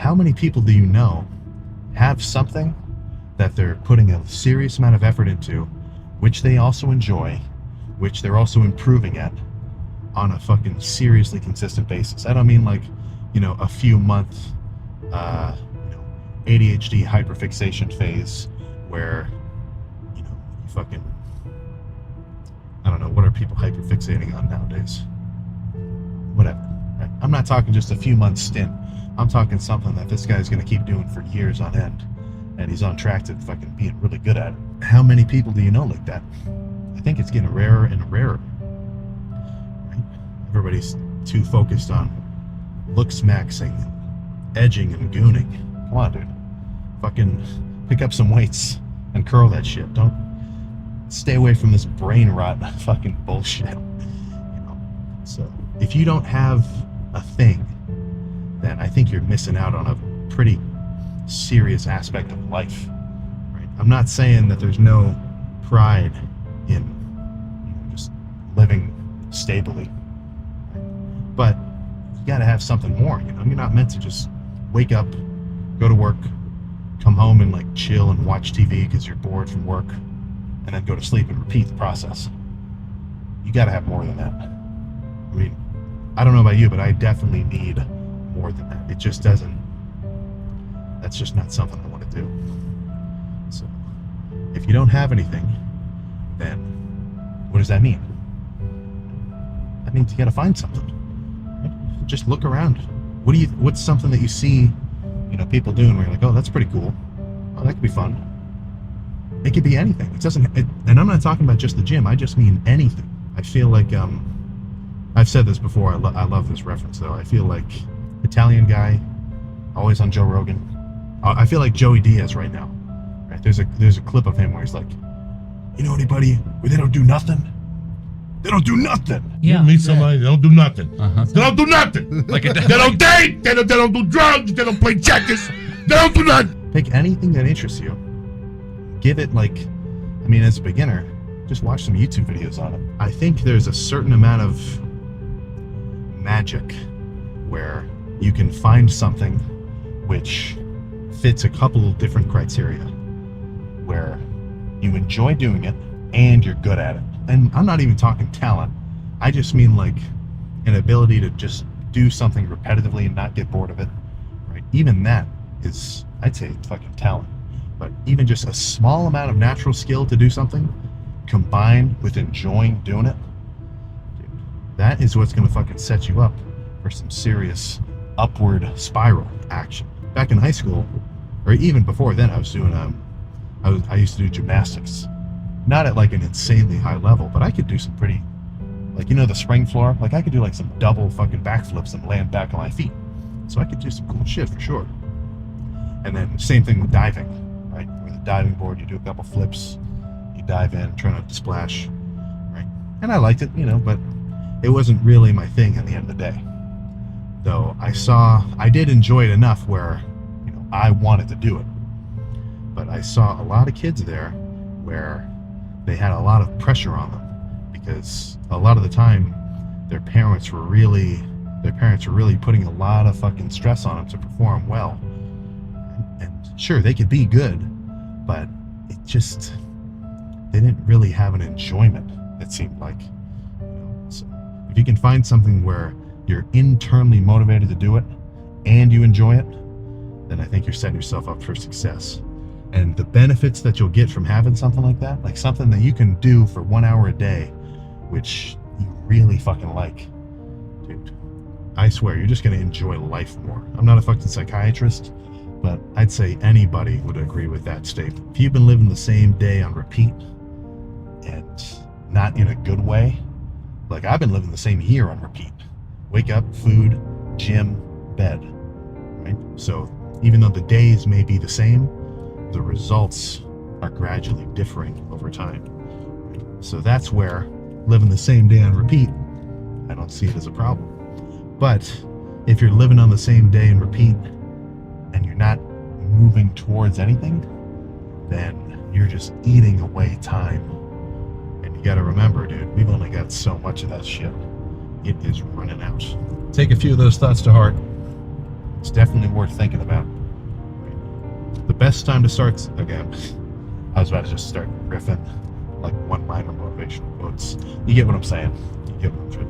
how many people do you know have something that they're putting a serious amount of effort into, which they also enjoy, which they're also improving at on a fucking seriously consistent basis? I don't mean like, you know, a few month, you know, ADHD hyperfixation phase where, you know, you fucking, I don't know, what are people hyperfixating on nowadays? Whatever. Right? I'm not talking just a few months stint. I'm talking something that this guy's going to keep doing for years on end, and he's on track to fucking being really good at it. How many people do you know like that? I think it's getting rarer and rarer. Right? Everybody's too focused on looks maxing, edging, and gooning. Come on, dude. Fucking pick up some weights and curl that shit. Don't stay away from this brain rot fucking bullshit. You know? So if you don't have a thing, then I think you're missing out on a pretty serious aspect of life. Right? I'm not saying that there's no pride in, you know, just living stably, right? But you got to have something more. You know, you're not meant to just wake up, go to work, come home and like chill and watch TV because you're bored from work, and then go to sleep and repeat the process. You got to have more than that. I mean, I don't know about you, but I definitely need more than that. It just doesn't, that's just not something I want to do. So if you don't have anything, then what does that mean? That means you got to find something. Right? Just look around. What's something that you see, you know, people doing where you're like, oh, that's pretty cool. Oh, that could be fun. It could be anything. It doesn't, and I'm not talking about just the gym. I just mean anything. I feel like, I've said this before. I love this reference though. I feel like Italian guy, always on Joe Rogan. I feel like Joey Diaz right now. Right? There's a clip of him where he's like, you know anybody where they don't do nothing? They don't do nothing. Yeah, you meet somebody, they don't do nothing. They don't do nothing. Like they don't date. They don't do drugs. They don't play checkers. They don't do nothing. Pick anything that interests you. Give it like, I mean, as a beginner, just watch some YouTube videos on it. I think there's a certain amount of magic where you can find something which fits a couple of different criteria, where you enjoy doing it and you're good at it. And I'm not even talking talent. I just mean like an ability to just do something repetitively and not get bored of it. Right? Even that is, I'd say, fucking talent. But even just a small amount of natural skill to do something combined with enjoying doing it, dude, that is what's gonna fucking set you up for some serious upward spiral action. Back in high school, or even before then, I was doing I used to do gymnastics. Not at like an insanely high level, but I could do some pretty, like, you know, the spring floor, like I could do like some double fucking backflips and land back on my feet. So I could do some cool shit for sure. And then same thing with diving, right? With a diving board, you do a couple flips, you dive in, try not to splash, right? And I liked it, you know, but it wasn't really my thing at the end of the day. Though I did enjoy it enough where, you know, I wanted to do it. But I saw a lot of kids there where they had a lot of pressure on them because a lot of the time their parents were really putting a lot of fucking stress on them to perform well. And sure, they could be good, but it just, they didn't really have an enjoyment, it seemed like. You know, so if you can find something where you're internally motivated to do it and you enjoy it, then I think you're setting yourself up for success. And the benefits that you'll get from having something like that, like something that you can do for 1 hour a day, which you really fucking like, dude, I swear you're just going to enjoy life more. I'm not a fucking psychiatrist, but I'd say anybody would agree with that statement. If you've been living the same day on repeat and not in a good way, like I've been living the same year on repeat. Wake up, food, gym, bed, right? So even though the days may be the same, the results are gradually differing over time. So that's where living the same day on repeat, I don't see it as a problem. But if you're living on the same day and repeat and you're not moving towards anything, then you're just eating away time. And you gotta remember, dude, we've only got so much of that shit. It is running out. Take a few of those thoughts to heart. It's definitely worth thinking about. The best time to start, again, I was about to just start riffing like one-liner motivational quotes. You get what I'm saying. You get what I'm trying